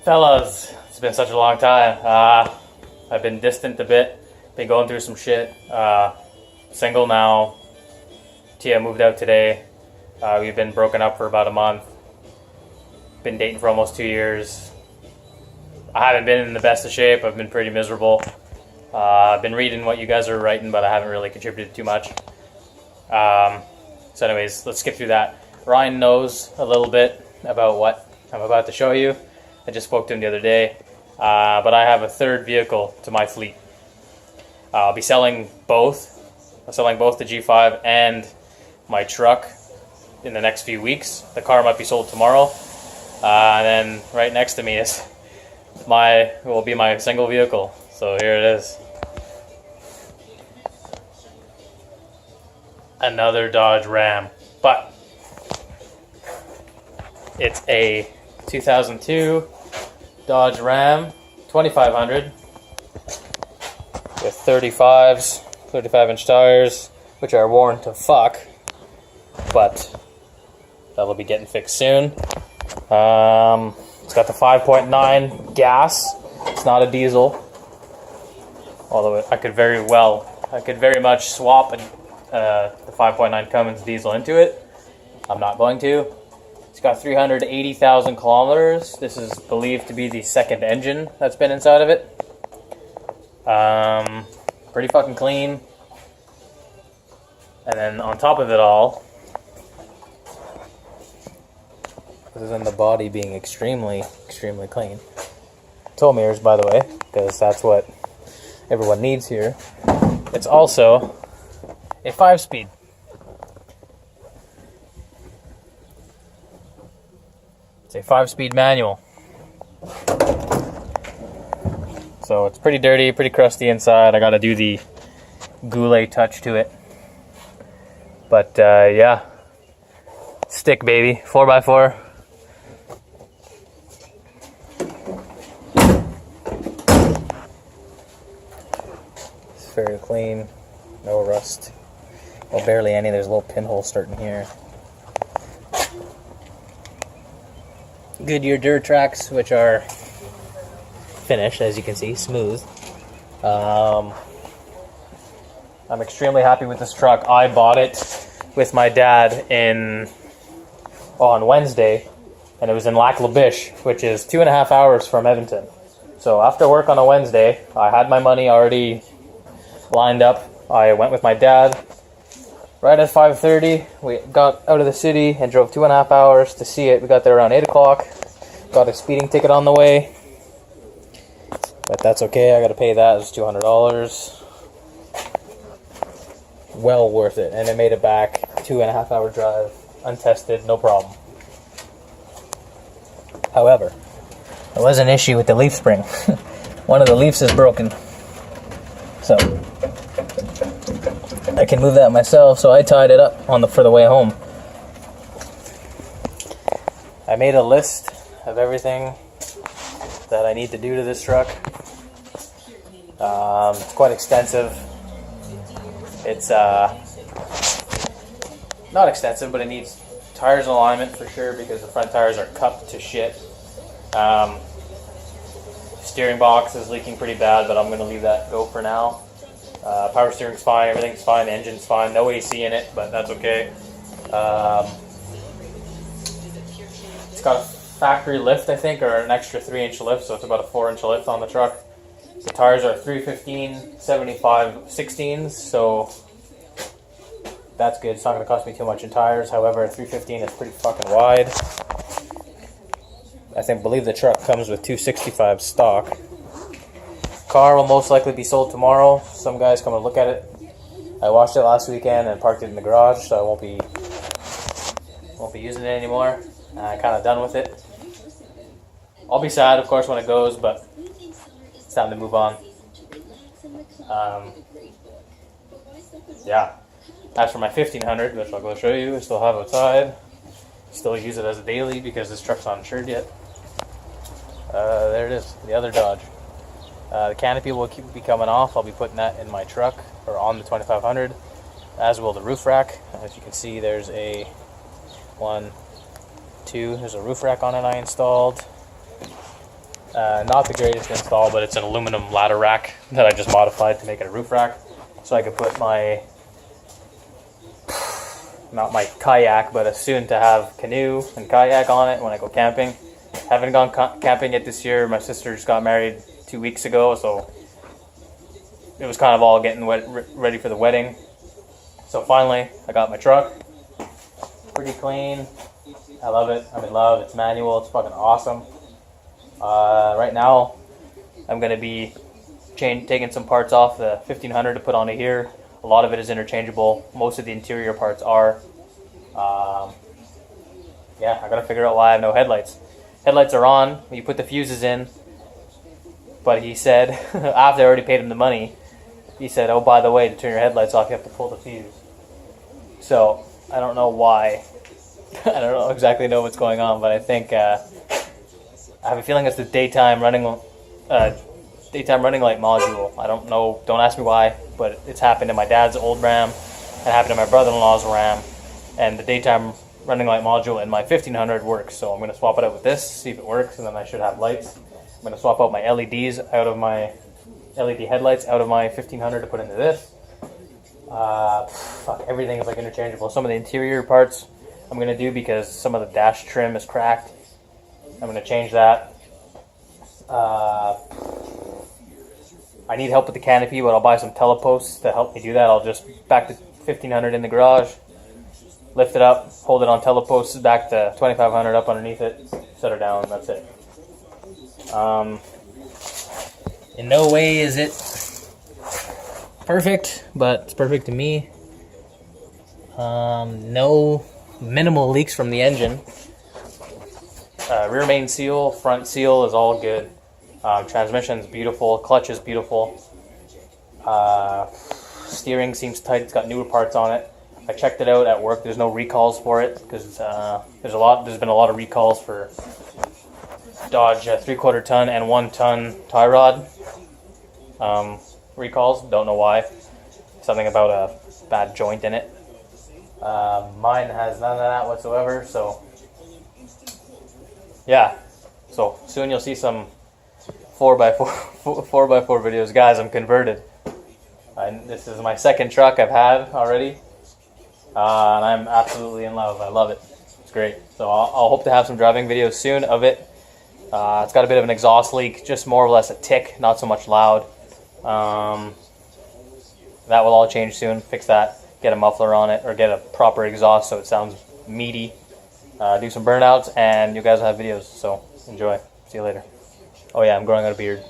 Fellas, it's been such a long time. I've been distant a bit, been going through some shit. Single now. Tia moved out today. We've been broken up for about a month. Been dating for almost 2 years. I haven't been in the best of shape. I've been pretty miserable. I've been reading what you guys are writing, but I haven't really contributed too much. So anyways, let's skip through that. Ryan knows a little bit about what I'm about to show you. I just spoke to him the other day. But I have a third vehicle to my fleet. I'll be selling both. I'm selling both the G5 and my truck in the next few weeks. The car might be sold tomorrow. And then right next to me will be my single vehicle. So here it is. Another Dodge Ram, but it's a 2002 Dodge Ram 2500 with 35-inch tires, which are worn to fuck, but that'll be getting fixed soon. It's got the 5.9 gas. It's not a diesel, although I could very much swap the 5.9 Cummins diesel into it. I'm not going to. It's got 380,000 kilometers. This is believed to be the second engine that's been inside of it. Pretty fucking clean. And then on top of it all, other than the body being extremely clean. Tow mirrors, by the way, because that's what everyone needs here. It's also a 5-speed. It's a 5-speed manual. So it's pretty dirty, pretty crusty inside. I gotta do the Goulet touch to it. But yeah, stick baby, 4x4. It's very clean, no rust. Well, barely any. There's a little pinhole starting here. Goodyear dirt tracks, which are finished, as you can see, smooth. I'm extremely happy with this truck. I bought it with my dad on Wednesday, and it was in Lac La Biche, which is 2.5 hours from Edmonton. So after work on a Wednesday, I had my money already lined up. I went with my dad. Right at 5:30, we got out of the city and drove 2.5 hours to see it. We got there around 8 o'clock. Got a speeding ticket on the way. But that's okay, I gotta pay that. It was $200. Well worth it. And it made it back 2.5 hour drive, untested, no problem. However, there was an issue with the leaf spring. One of the leaves is broken. So I can move that myself, so I tied it up for the way home. I made a list of everything that I need to do to this truck. It's quite extensive. It's not extensive, but it needs tires alignment for sure because the front tires are cupped to shit. Steering box is leaking pretty bad, but I'm going to leave that go for now. Power steering's fine, everything's fine, engine's fine, no AC in it, but that's okay. It's got a factory lift, I think, or an extra 3-inch lift, so it's about a 4-inch lift on the truck. The tires are 315/75 16s, so that's good. It's not going to cost me too much in tires. However, 315 is pretty fucking wide. I believe the truck comes with 265 stock. Car will most likely be sold tomorrow. Some guys come and look at it. I washed it last weekend and parked it in the garage, so I won't be using it anymore. I'm kind of done with it. I'll be sad, of course, when it goes, but it's time to move on. Yeah. As for my 1500, which I'll go show you, I still have outside. Still use it as a daily because this truck's not insured yet. There it is, the other Dodge. The canopy will be coming off. I'll be putting that in my truck, or on the 2500, as will the roof rack. As you can see, there's a there's a roof rack on it I installed. Not the greatest install, but it's an aluminum ladder rack that I just modified to make it a roof rack. So I could put my, not my kayak, but a soon to have canoe and kayak on it when I go camping. Haven't gone camping yet this year. My sister just got married 2 weeks ago, so it was kind of all getting ready for the wedding. So finally, I got my truck. Pretty clean. I love it. I'm in love. It's manual. It's fucking awesome. Right now, I'm going to be taking some parts off the 1500 to put onto here. A lot of it is interchangeable. Most of the interior parts are. Yeah, I got to figure out why I have no headlights. Headlights are on. You put the fuses in. But he said, after I already paid him the money, he said, oh, by the way, to turn your headlights off, you have to pull the fuse. So, I don't know why. I don't exactly know what's going on, but I think I have a feeling it's the daytime running light module. I don't know. Don't ask me why, but it's happened in my dad's old Ram. It happened in my brother-in-law's Ram, and the daytime running light module in my 1500 works. So I'm going to swap it out with this, see if it works, and then I should have lights. I'm going to swap out my LEDs out of my LED headlights out of my 1500 to put into this. Fuck, everything is like interchangeable. Some of the interior parts I'm going to do because some of the dash trim is cracked. I'm going to change that. I need help with the canopy, but I'll buy some teleposts to help me do that. I'll just back the 1500 in the garage, lift it up, hold it on teleposts, back the 2500 up underneath it, set her down, that's it. In no way is it perfect, but it's perfect to me. No minimal leaks from the engine. Rear main seal, front seal is all good. Transmission's beautiful, clutch is beautiful. Steering seems tight, it's got newer parts on it. I checked it out at work, there's no recalls for it, because there's been a lot of recalls for Dodge 3/4 ton and 1 ton tie rod recalls. Don't know why. Something about a bad joint in it. Mine has none of that whatsoever, so yeah. So soon you'll see some 4x4 videos. Guys, I'm converted. This is my second truck I've had already, and I'm absolutely in love. I love it. It's great. So I'll hope to have some driving videos soon of it. It's got a bit of an exhaust leak, just more or less a tick, not so much loud. That will all change soon. Fix that, get a muffler on it, or get a proper exhaust so it sounds meaty. Do some burnouts, and you guys will have videos, so enjoy. See you later. Oh yeah, I'm growing out a beard.